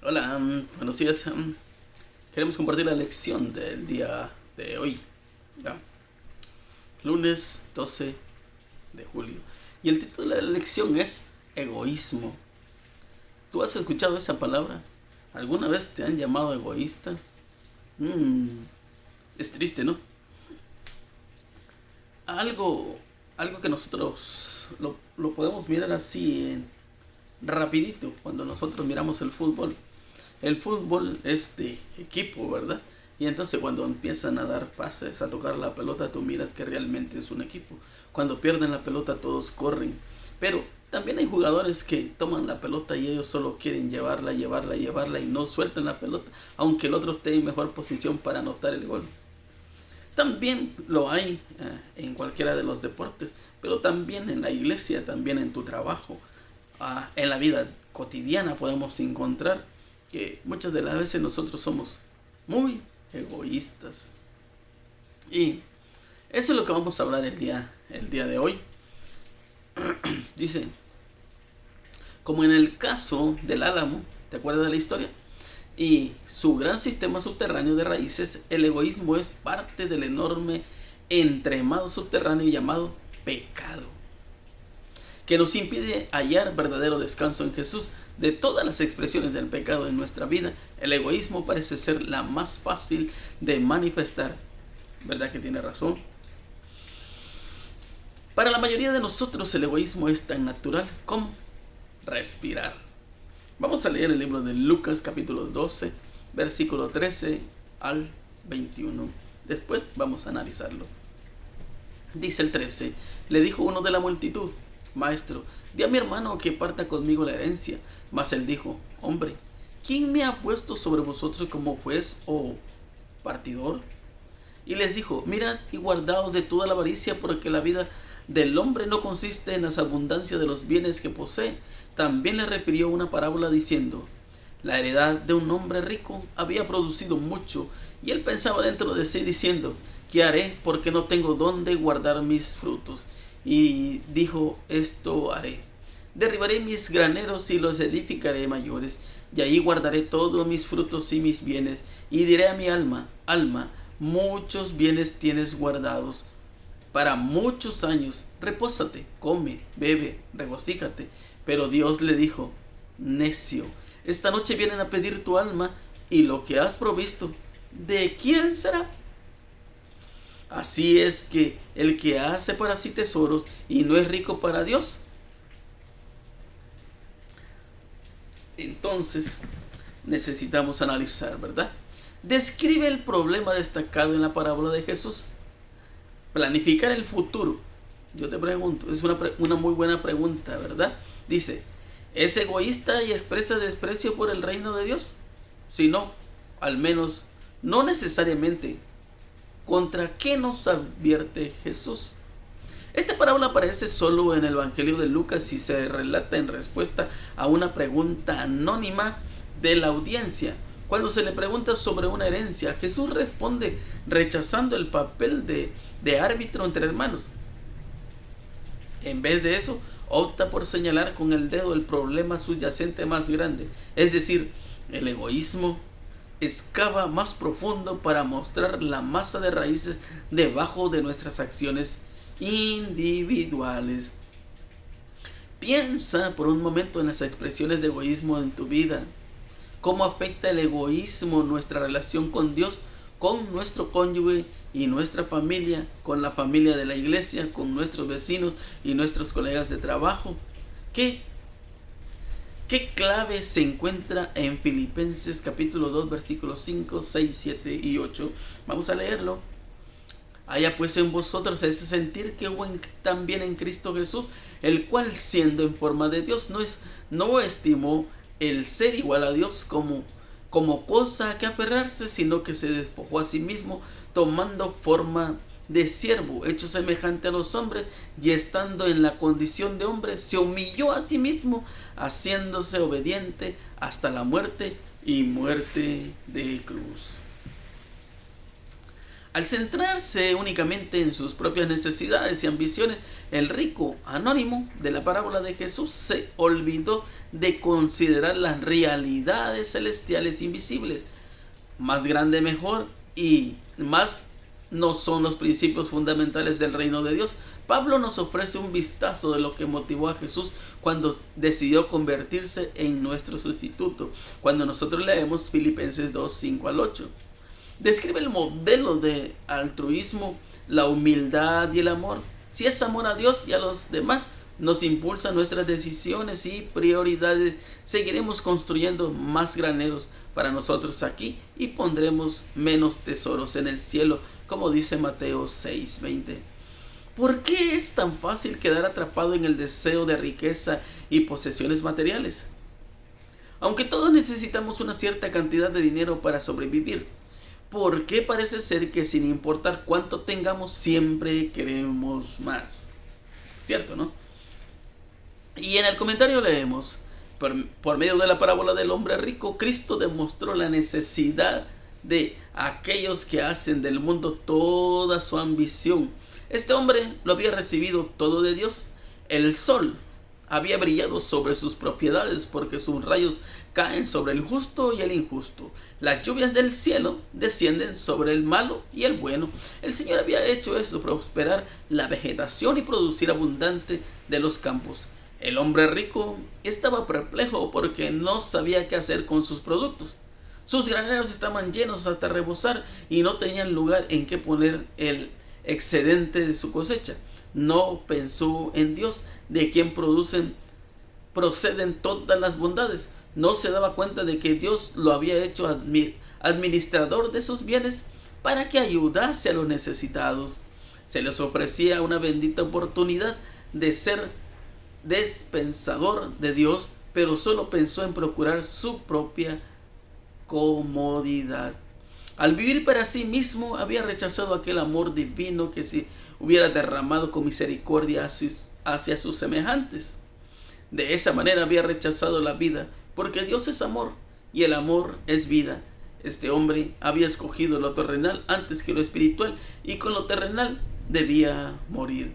Hola, buenos días. Queremos compartir la lección del día de hoy, ¿ya? Lunes 12 de julio. Y el título de la lección es egoísmo. ¿Tú has escuchado esa palabra? ¿Alguna vez te han llamado egoísta? Mm, es triste, ¿no? Algo, algo que nosotros lo podemos mirar así rapidito cuando nosotros miramos el fútbol. El fútbol es de equipo, ¿verdad? Y entonces cuando empiezan a dar pases, a tocar la pelota, tú miras que realmente es un equipo. Cuando pierden la pelota todos corren. Pero también hay jugadores que toman la pelota y ellos solo quieren llevarla, llevarla, llevarla y no sueltan la pelota, aunque el otro esté en mejor posición para anotar el gol. También lo hay en cualquiera de los deportes, pero también en la iglesia, también en tu trabajo, en la vida cotidiana podemos encontrar que muchas de las veces nosotros somos muy egoístas. Y eso es lo que vamos a hablar el día de hoy. Dice, como en el caso del Álamo, ¿te acuerdas de la historia? Y su gran sistema subterráneo de raíces, el egoísmo es parte del enorme entremado subterráneo llamado pecado, que nos impide hallar verdadero descanso en Jesús. De todas las expresiones del pecado en nuestra vida, el egoísmo parece ser la más fácil de manifestar. ¿Verdad que tiene razón? Para la mayoría de nosotros el egoísmo es tan natural como respirar. Vamos a leer el libro de Lucas capítulo 12, versículo 13 al 21. Después vamos a analizarlo. Dice el 13, le dijo uno de la multitud: Maestro, di a mi hermano que parta conmigo la herencia. Mas él dijo: Hombre, ¿quién me ha puesto sobre vosotros como juez o partidor? Y les dijo: Mirad y guardaos de toda la avaricia, porque la vida del hombre no consiste en las abundancias de los bienes que posee. También le refirió una parábola diciendo: La heredad de un hombre rico había producido mucho, y él pensaba dentro de sí diciendo: ¿Qué haré? Porque no tengo dónde guardar mis frutos. Y dijo: Esto haré: derribaré mis graneros y los edificaré mayores, y ahí guardaré todos mis frutos y mis bienes. Y diré a mi alma: Alma, muchos bienes tienes guardados para muchos años, repósate, come, bebe, regocíjate. Pero Dios le dijo: Necio, esta noche vienen a pedir tu alma, y lo que has provisto, ¿de quién será? Así es que el que hace para sí tesoros y no es rico para Dios. Entonces necesitamos analizar, ¿verdad? Describe el problema destacado en la parábola de Jesús. Planificar el futuro. Yo te pregunto, es una muy buena pregunta, ¿verdad? Dice, ¿es egoísta y expresa desprecio por el reino de Dios? Si no, al menos no necesariamente. ¿Contra qué nos advierte Jesús? Esta parábola aparece solo en el Evangelio de Lucas y se relata en respuesta a una pregunta anónima de la audiencia. Cuando se le pregunta sobre una herencia, Jesús responde rechazando el papel de árbitro entre hermanos. En vez de eso, opta por señalar con el dedo el problema subyacente más grande, es decir, el egoísmo. Excava más profundo para mostrar la masa de raíces debajo de nuestras acciones individuales. Piensa por un momento en las expresiones de egoísmo en tu vida. ¿Cómo afecta el egoísmo nuestra relación con Dios, con nuestro cónyuge y nuestra familia, con la familia de la iglesia, con nuestros vecinos y nuestros colegas de trabajo? ¿Qué clave se encuentra en Filipenses capítulo 2 versículos 5, 6, 7 y 8? Vamos a leerlo. Haya pues en vosotros ese sentir que hubo también en Cristo Jesús, el cual siendo en forma de Dios no estimó el ser igual a Dios como cosa a que aferrarse, sino que se despojó a sí mismo, tomando forma de siervo, hecho semejante a los hombres, y estando en la condición de hombre, se humilló a sí mismo, haciéndose obediente hasta la muerte y muerte de cruz. Al centrarse únicamente en sus propias necesidades y ambiciones, el rico anónimo de la parábola de Jesús se olvidó de considerar las realidades celestiales invisibles. Más grande, mejor y más no son los principios fundamentales del reino de Dios. Pablo nos ofrece un vistazo de lo que motivó a Jesús cuando decidió convertirse en nuestro sustituto. Cuando nosotros leemos Filipenses 2, 5 al 8. Describe el modelo de altruismo, la humildad y el amor. Si es amor a Dios y a los demás, nos impulsa nuestras decisiones y prioridades. Seguiremos construyendo más graneros para nosotros aquí y pondremos menos tesoros en el cielo, como dice Mateo 6:20. ¿Por qué es tan fácil quedar atrapado en el deseo de riqueza y posesiones materiales? Aunque todos necesitamos una cierta cantidad de dinero para sobrevivir, ¿por qué parece ser que sin importar cuánto tengamos siempre queremos más? ¿Cierto, no? Y en el comentario leemos: por medio de la parábola del hombre rico, Cristo demostró la necesidad de aquellos que hacen del mundo toda su ambición. Este hombre lo había recibido todo de Dios. El sol había brillado sobre sus propiedades porque sus rayos caen sobre el justo y el injusto. Las lluvias del cielo descienden sobre el malo y el bueno. El Señor había hecho eso, prosperar la vegetación y producir abundante de los campos. El hombre rico estaba perplejo porque no sabía qué hacer con sus productos. Sus graneros estaban llenos hasta rebosar y no tenían lugar en que poner el excedente de su cosecha. No pensó en Dios, de quien proceden todas las bondades. No se daba cuenta de que Dios lo había hecho administrador de sus bienes para que ayudase a los necesitados. Se les ofrecía una bendita oportunidad de ser dispensador de Dios, pero solo pensó en procurar su propia comodidad. Al vivir para sí mismo, había rechazado aquel amor divino que se hubiera derramado con misericordia hacia sus semejantes. De esa manera había rechazado la vida, porque Dios es amor y el amor es vida. Este hombre había escogido lo terrenal antes que lo espiritual, y con lo terrenal debía morir.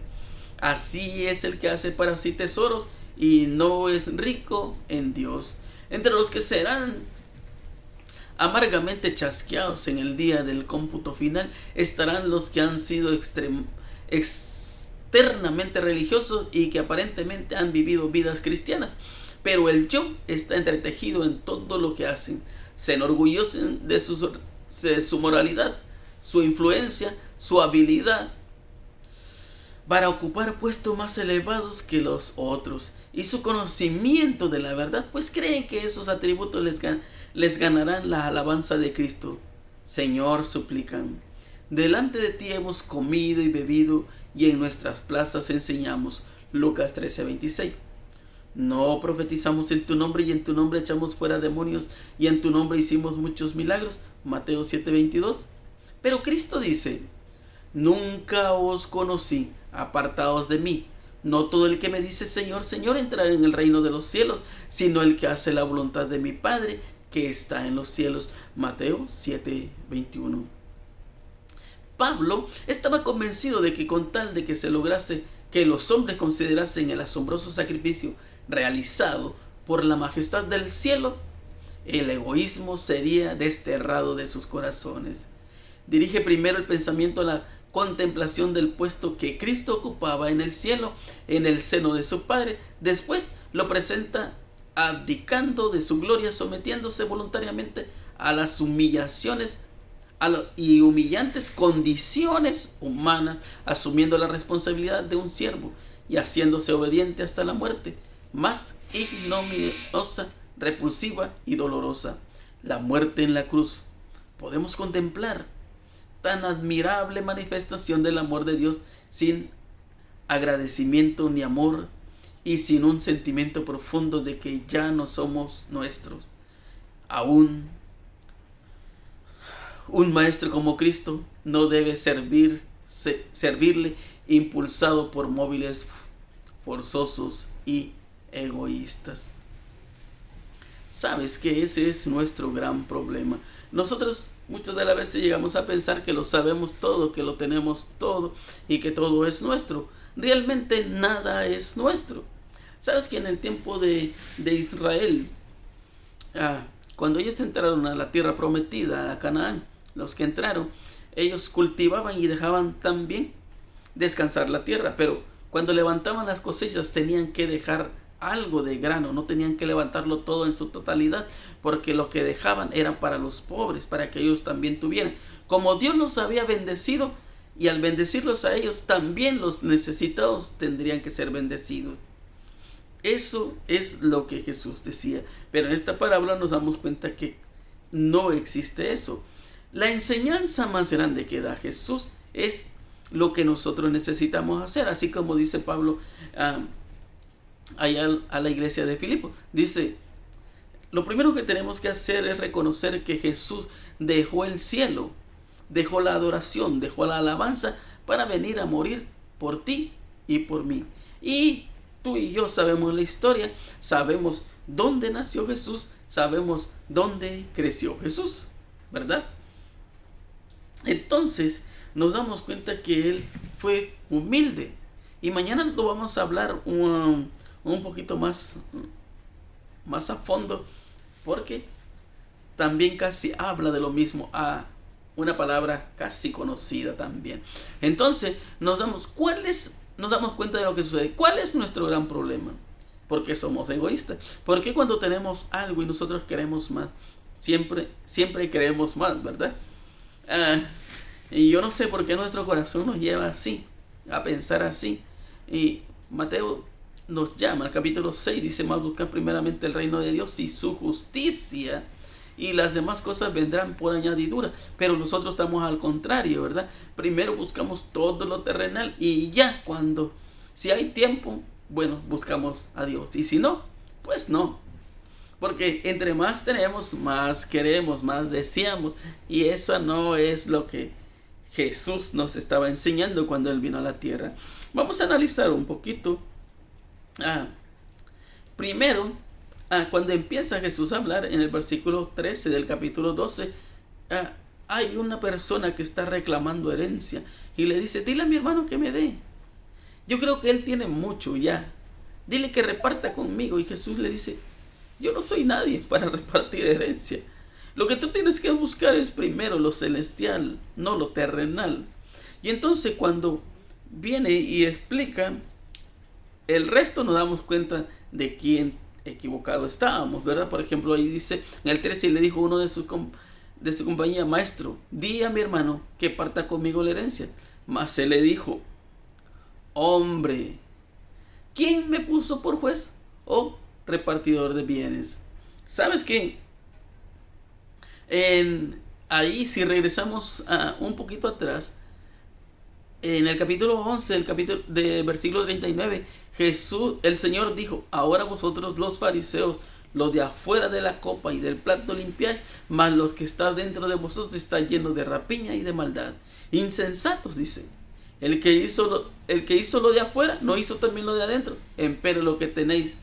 Así es el que hace para sí tesoros y no es rico en Dios. Entre los que serán amargamente chasqueados en el día del cómputo final estarán los que han sido externamente religiosos y que aparentemente han vivido vidas cristianas, pero el yo está entretejido en todo lo que hacen. Se enorgullecen de su moralidad, su influencia, su habilidad para ocupar puestos más elevados que los otros, y su conocimiento de la verdad, pues creen que esos atributos les ganarán la alabanza de Cristo. Señor, suplican, delante de ti hemos comido y bebido, y en nuestras plazas enseñamos. Lucas 13:26. No profetizamos en tu nombre, y en tu nombre echamos fuera demonios, y en tu nombre hicimos muchos milagros. Mateo 7:22. Pero Cristo dice: nunca os conocí, apartaos de mí. No todo el que me dice Señor, Señor entrará en el reino de los cielos, sino el que hace la voluntad de mi Padre que está en los cielos. Mateo 7:21. Pablo estaba convencido de que con tal de que se lograse que los hombres considerasen el asombroso sacrificio realizado por la majestad del cielo, el egoísmo sería desterrado de sus corazones. Dirige primero el pensamiento a la contemplación del puesto que Cristo ocupaba en el cielo, en el seno de su Padre. Después lo presenta abdicando de su gloria, sometiéndose voluntariamente a las humillaciones y humillantes condiciones humanas, asumiendo la responsabilidad de un siervo y haciéndose obediente hasta la muerte, más ignominiosa, repulsiva y dolorosa, la muerte en la cruz. Podemos contemplar tan admirable manifestación del amor de Dios sin agradecimiento ni amor, y sin un sentimiento profundo de que ya no somos nuestros. Aún un maestro como Cristo no debe servirle impulsado por móviles forzosos y egoístas. Sabes que ese es nuestro gran problema. Nosotros muchas de las veces llegamos a pensar que lo sabemos todo, que lo tenemos todo y que todo es nuestro. Realmente nada es nuestro. ¿Sabes que en el tiempo de Israel, cuando ellos entraron a la tierra prometida, a Canaán, los que entraron, ellos cultivaban y dejaban también descansar la tierra, pero cuando levantaban las cosechas tenían que dejar algo de grano, no tenían que levantarlo todo en su totalidad, porque lo que dejaban era para los pobres, para que ellos también tuvieran. Como Dios los había bendecido, y al bendecirlos a ellos, también los necesitados tendrían que ser bendecidos. Eso es lo que Jesús decía. Pero en esta parábola nos damos cuenta que no existe eso. La enseñanza más grande que da Jesús es lo que nosotros necesitamos hacer. Así como dice Pablo allá a la iglesia de Filipos. Dice, lo primero que tenemos que hacer es reconocer que Jesús dejó el cielo, dejó la adoración, dejó la alabanza para venir a morir por ti y por mí. Y tú y yo sabemos la historia, sabemos dónde nació Jesús, sabemos dónde creció Jesús, ¿verdad? Entonces nos damos cuenta que Él fue humilde. Y mañana lo vamos a hablar un poquito más a fondo, porque también casi habla de lo mismo, a una palabra casi conocida también. Entonces nos damos cuenta de lo que sucede. ¿Cuál es nuestro gran problema? Porque somos egoístas. Porque cuando tenemos algo y nosotros queremos más, siempre queremos más, ¿verdad? Y yo no sé por qué nuestro corazón nos lleva así, a pensar así. Y Mateo nos llama, al capítulo 6, dice: más buscar primeramente el reino de Dios y su justicia, y las demás cosas vendrán por añadidura. Pero nosotros estamos al contrario, ¿verdad? Primero buscamos todo lo terrenal, y ya si hay tiempo, bueno, buscamos a Dios. Y si no, pues no. Porque entre más tenemos, más queremos, más deseamos. Y eso no es lo que Jesús nos estaba enseñando cuando Él vino a la tierra. Vamos a analizar un poquito. Primero, cuando empieza Jesús a hablar en el versículo 13 del capítulo 12, hay una persona que está reclamando herencia y le dice: dile a mi hermano que me dé. Yo creo que él tiene mucho ya. Dile que reparta conmigo. Y Jesús le dice: yo no soy nadie para repartir herencia. Lo que tú tienes que buscar es primero lo celestial, no lo terrenal. Y entonces cuando viene y explica el resto, nos damos cuenta de quién equivocado estábamos, ¿verdad? Por ejemplo, ahí dice en el 13, le dijo uno de su compañía: maestro, di a mi hermano que parta conmigo la herencia. Mas él le dijo: hombre, ¿quién me puso por juez o repartidor de bienes? ¿Sabes qué? Ahí, si regresamos un poquito atrás, en el capítulo 11, de versículo 39, el Señor dijo: ahora vosotros los fariseos, los de afuera de la copa y del plato limpiáis, mas los que está dentro de vosotros está lleno de rapiña y de maldad. Insensatos, dice. El que hizo lo de afuera, no hizo también lo de adentro. Empero lo que tenéis,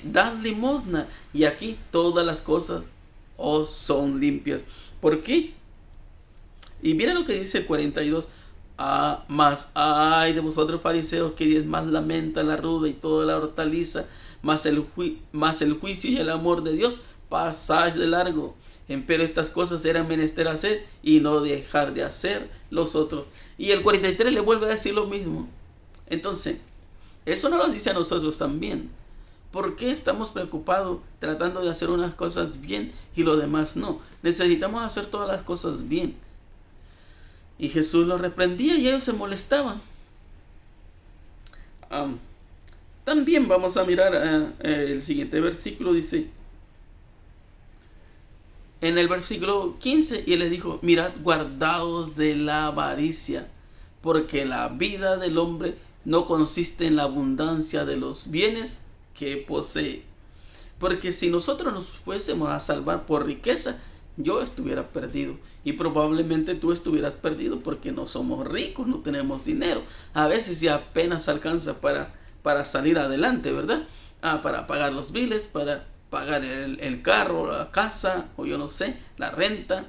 dad limosna, y aquí todas las cosas os son limpias. ¿Por qué? Y mira lo que dice el 42. Mas ay de vosotros fariseos, que diezmáis la menta, la ruda y toda la hortaliza, mas el juicio y el amor de Dios pasáis de largo. Empero estas cosas eran menester hacer, y no dejar de hacer los otros. Y el 43 le vuelve a decir lo mismo. Entonces, eso nos lo dice a nosotros también. ¿Por qué estamos preocupados tratando de hacer unas cosas bien y lo demás no? Necesitamos hacer todas las cosas bien. Y Jesús los reprendía y ellos se molestaban. También vamos a mirar el siguiente versículo. Dice en el versículo 15: y él les dijo: mirad, guardaos de la avaricia, porque la vida del hombre no consiste en la abundancia de los bienes que posee. Porque si nosotros nos fuésemos a salvar por riqueza, yo estuviera perdido, y probablemente tú estuvieras perdido, porque no somos ricos, no tenemos dinero. A veces ya apenas alcanza para salir adelante, ¿verdad? Para pagar los biles, para pagar el carro, la casa, o yo no sé, la renta.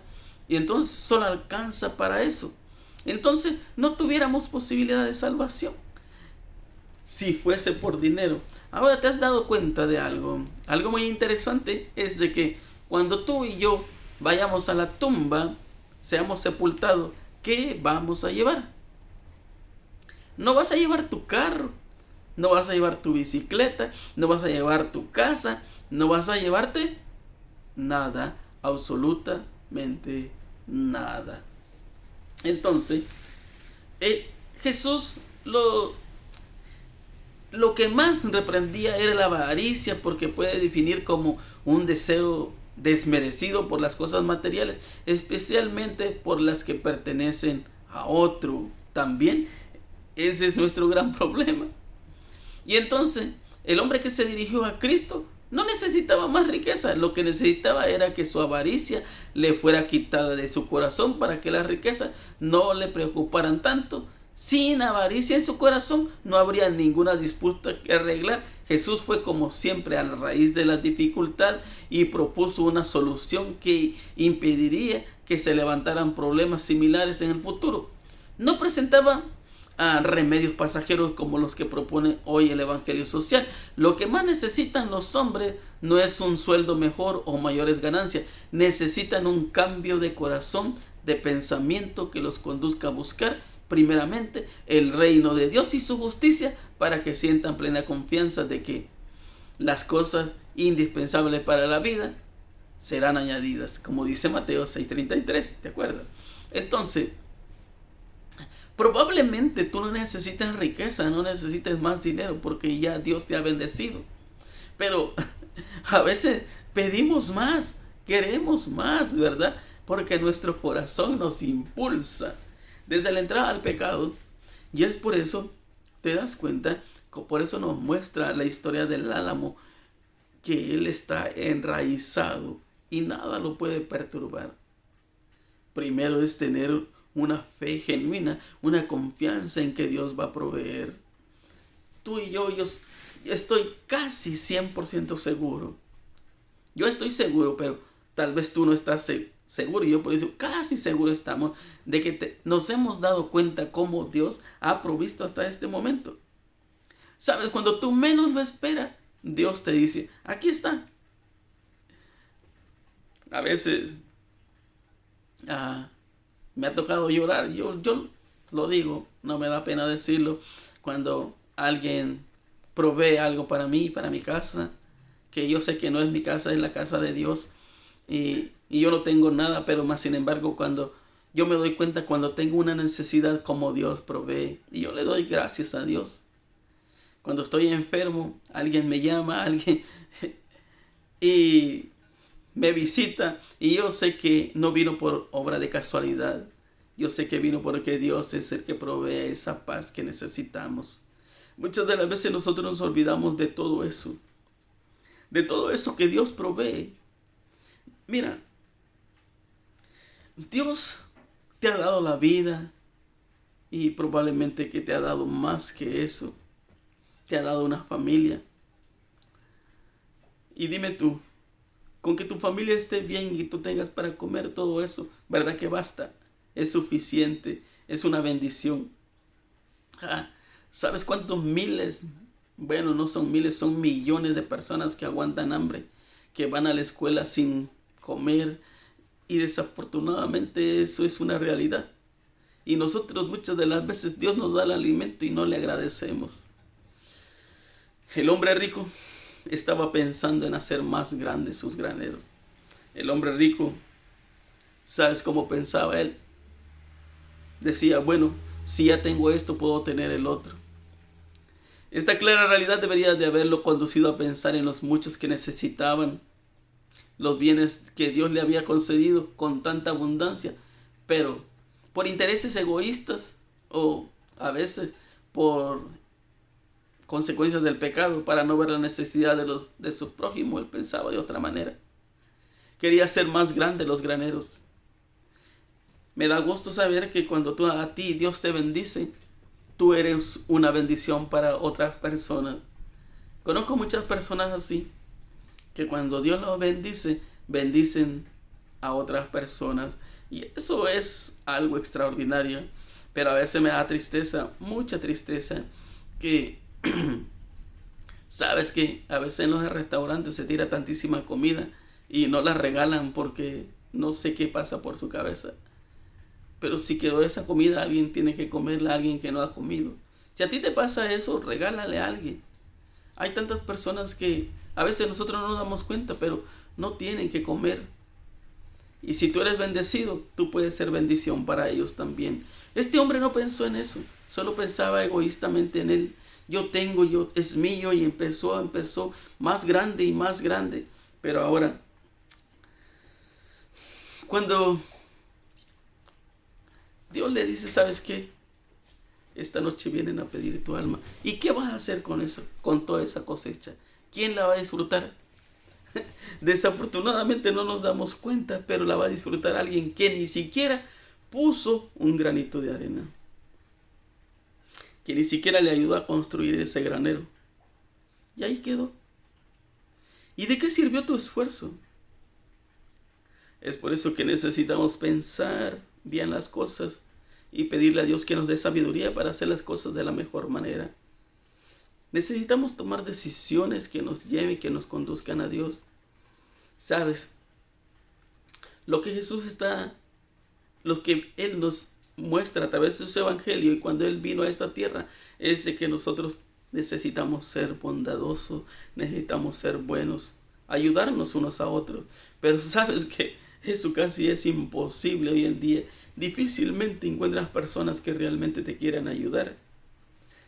Y entonces solo alcanza para eso. Entonces no tuviéramos posibilidad de salvación si fuese por dinero. Ahora te has dado cuenta de algo. Algo muy interesante es de que cuando tú y yo vayamos a la tumba, seamos sepultados, ¿qué vamos a llevar? No vas a llevar tu carro, no vas a llevar tu bicicleta, no vas a llevar tu casa, no vas a llevarte nada, absolutamente nada. Entonces, Jesús lo que más reprendía era la avaricia, porque puede definir como un deseo desmerecido por las cosas materiales, especialmente por las que pertenecen a otro. También ese es nuestro gran problema. Y entonces el hombre que se dirigió a Cristo no necesitaba más riqueza, lo que necesitaba era que su avaricia le fuera quitada de su corazón para que las riquezas no le preocuparan tanto. Sin avaricia en su corazón no habría ninguna disputa que arreglar. Jesús fue como siempre a la raíz de la dificultad y propuso una solución que impediría que se levantaran problemas similares en el futuro. No presentaba remedios pasajeros como los que propone hoy el Evangelio social. Lo que más necesitan los hombres no es un sueldo mejor o mayores ganancias. Necesitan un cambio de corazón, de pensamiento que los conduzca a buscar primeramente el reino de Dios y su justicia, para que sientan plena confianza de que las cosas indispensables para la vida serán añadidas, como dice Mateo 6:33, ¿te acuerdas? Entonces, probablemente tú no necesitas riqueza, no necesites más dinero, porque ya Dios te ha bendecido. Pero a veces pedimos más, queremos más, ¿verdad? Porque nuestro corazón nos impulsa desde la entrada al pecado. Y es por eso, te das cuenta, por eso nos muestra la historia del álamo, que él está enraizado y nada lo puede perturbar. Primero es tener una fe genuina, una confianza en que Dios va a proveer. Tú y yo estoy casi 100% seguro. Yo estoy seguro, pero tal vez tú no estás seguro, y yo por eso casi seguro estamos de que nos hemos dado cuenta cómo Dios ha provisto hasta este momento. Sabes, cuando tú menos lo esperas, Dios te dice, aquí está. A veces me ha tocado llorar, yo lo digo, no me da pena decirlo, cuando alguien provee algo para mí, para mi casa, que yo sé que no es mi casa, es la casa de Dios, y yo no tengo nada, pero más sin embargo cuando yo me doy cuenta cuando tengo una necesidad, como Dios provee, y yo le doy gracias a Dios. Cuando estoy enfermo, alguien me llama, alguien y me visita, y yo sé que no vino por obra de casualidad. Yo sé que vino porque Dios es el que provee esa paz que necesitamos. Muchas de las veces nosotros nos olvidamos de todo eso que Dios provee. Mira, Dios te ha dado la vida, y probablemente que te ha dado más que eso. Te ha dado una familia. Y dime tú, con que tu familia esté bien y tú tengas para comer, todo eso, ¿verdad que basta? Es suficiente, es una bendición. ¿Sabes cuántos miles? Bueno, no son miles, son millones de personas que aguantan hambre, que van a la escuela sin comer, y desafortunadamente eso es una realidad. Y nosotros muchas de las veces Dios nos da el alimento y no le agradecemos. El hombre rico estaba pensando en hacer más grandes sus graneros. El hombre rico, ¿sabes cómo pensaba él? Decía, bueno, si ya tengo esto, puedo tener el otro. Esta clara realidad debería de haberlo conducido a pensar en los muchos que necesitaban los bienes que Dios le había concedido con tanta abundancia, pero por intereses egoístas, o a veces por consecuencias del pecado, para no ver la necesidad de su prójimo, él pensaba de otra manera. Quería hacer más grandes los graneros. Me da gusto saber que cuando a ti Dios te bendice, tú eres una bendición para otras personas. Conozco muchas personas así, que cuando Dios los bendice, bendicen a otras personas. Y eso es algo extraordinario. Pero a veces me da tristeza, mucha tristeza, que sabes que a veces en los restaurantes se tira tantísima comida y no la regalan porque no sé qué pasa por su cabeza. Pero si quedó esa comida, alguien tiene que comerla, alguien que no ha comido. Si a ti te pasa eso, regálale a alguien. Hay tantas personas que a veces nosotros no nos damos cuenta, pero no tienen que comer. Y si tú eres bendecido, tú puedes ser bendición para ellos también. Este hombre no pensó en eso, solo pensaba egoístamente en él. Yo tengo, yo es mío, y empezó más grande y más grande. Pero ahora, cuando Dios le dice, ¿sabes qué? Esta noche vienen a pedir tu alma. ¿Y qué vas a hacer con eso, con toda esa cosecha? ¿Quién la va a disfrutar? Desafortunadamente no nos damos cuenta, pero la va a disfrutar alguien que ni siquiera puso un granito de arena, que ni siquiera le ayudó a construir ese granero. Y ahí quedó. ¿Y de qué sirvió tu esfuerzo? Es por eso que necesitamos pensar bien las cosas y pedirle a Dios que nos dé sabiduría para hacer las cosas de la mejor manera. Necesitamos tomar decisiones que nos lleven, que nos conduzcan a Dios. ¿Sabes? Lo que Él nos muestra a través de su evangelio y cuando Él vino a esta tierra es de que nosotros necesitamos ser bondadosos, necesitamos ser buenos, ayudarnos unos a otros. Pero sabes que eso casi es imposible hoy en día. Difícilmente encuentras personas que realmente te quieran ayudar.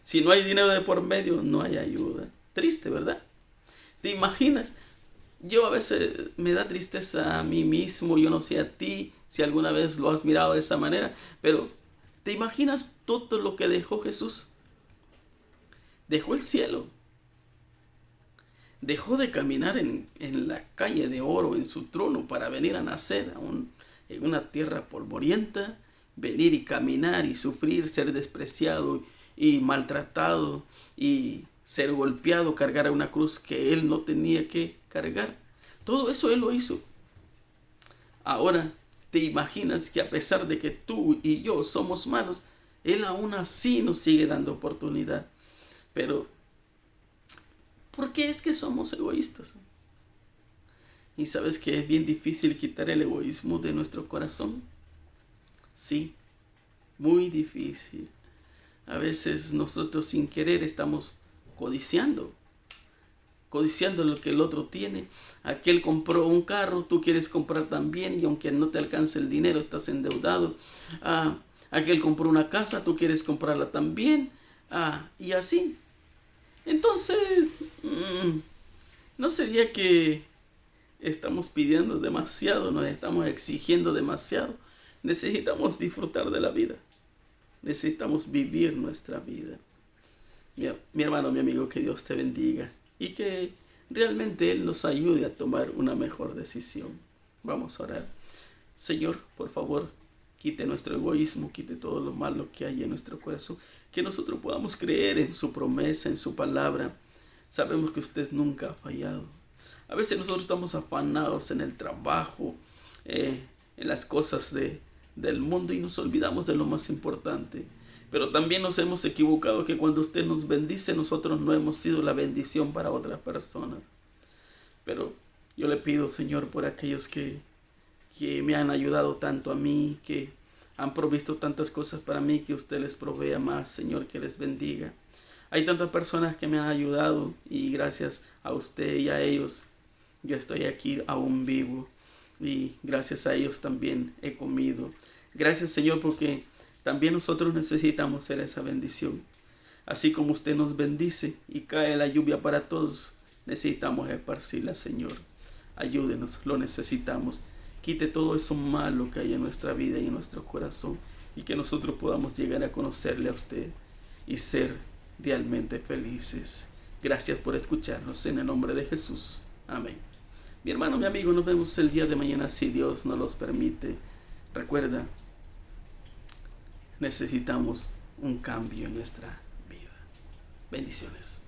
Si no hay dinero de por medio, no hay ayuda. Triste, ¿verdad? ¿Te imaginas? Yo a veces me da tristeza a mí mismo, yo no sé a ti si alguna vez lo has mirado de esa manera, pero ¿te imaginas todo lo que dejó Jesús? Dejó el cielo, dejó de caminar en la calle de oro, en su trono, para venir a nacer en una tierra polvorienta, venir y caminar y sufrir, ser despreciado y maltratado y ser golpeado, cargar a una cruz que Él no tenía que cargar. Todo eso Él lo hizo. Ahora, ¿te imaginas que a pesar de que tú y yo somos malos, Él aún así nos sigue dando oportunidad? Pero, ¿por qué es que somos egoístas? Y sabes que es bien difícil quitar el egoísmo de nuestro corazón. Sí, muy difícil. A veces nosotros sin querer estamos codiciando lo que el otro tiene. Aquel compró un carro, tú quieres comprar también, y aunque no te alcance el dinero, estás endeudado. Aquel compró una casa, tú quieres comprarla también. Y así. Entonces, ¿no sería que estamos pidiendo demasiado, nos estamos exigiendo demasiado? Necesitamos disfrutar de la vida. Necesitamos vivir nuestra vida. Mi hermano, mi amigo, que Dios te bendiga y que realmente Él nos ayude a tomar una mejor decisión. Vamos a orar. Señor, por favor, quite nuestro egoísmo, quite todo lo malo que hay en nuestro corazón, que nosotros podamos creer en su promesa, en su palabra. Sabemos que usted nunca ha fallado. A veces nosotros estamos afanados en el trabajo, en las cosas del mundo, y nos olvidamos de lo más importante. Pero también nos hemos equivocado que cuando usted nos bendice, nosotros no hemos sido la bendición para otras personas. Pero yo le pido, Señor, por aquellos que me han ayudado tanto a mí, que han provisto tantas cosas para mí, que usted les provea más, Señor, que les bendiga. Hay tantas personas que me han ayudado y gracias a usted y a ellos yo estoy aquí aún vivo, y gracias a ellos también he comido. Gracias, Señor, porque también nosotros necesitamos ser esa bendición. Así como usted nos bendice y cae la lluvia para todos, necesitamos esparcirla, Señor. Ayúdenos, lo necesitamos. Quite todo eso malo que hay en nuestra vida y en nuestro corazón, y que nosotros podamos llegar a conocerle a usted y ser realmente felices. Gracias por escucharnos, en el nombre de Jesús. Amén. Mi hermano, mi amigo, nos vemos el día de mañana si Dios nos los permite. Recuerda, necesitamos un cambio en nuestra vida. Bendiciones.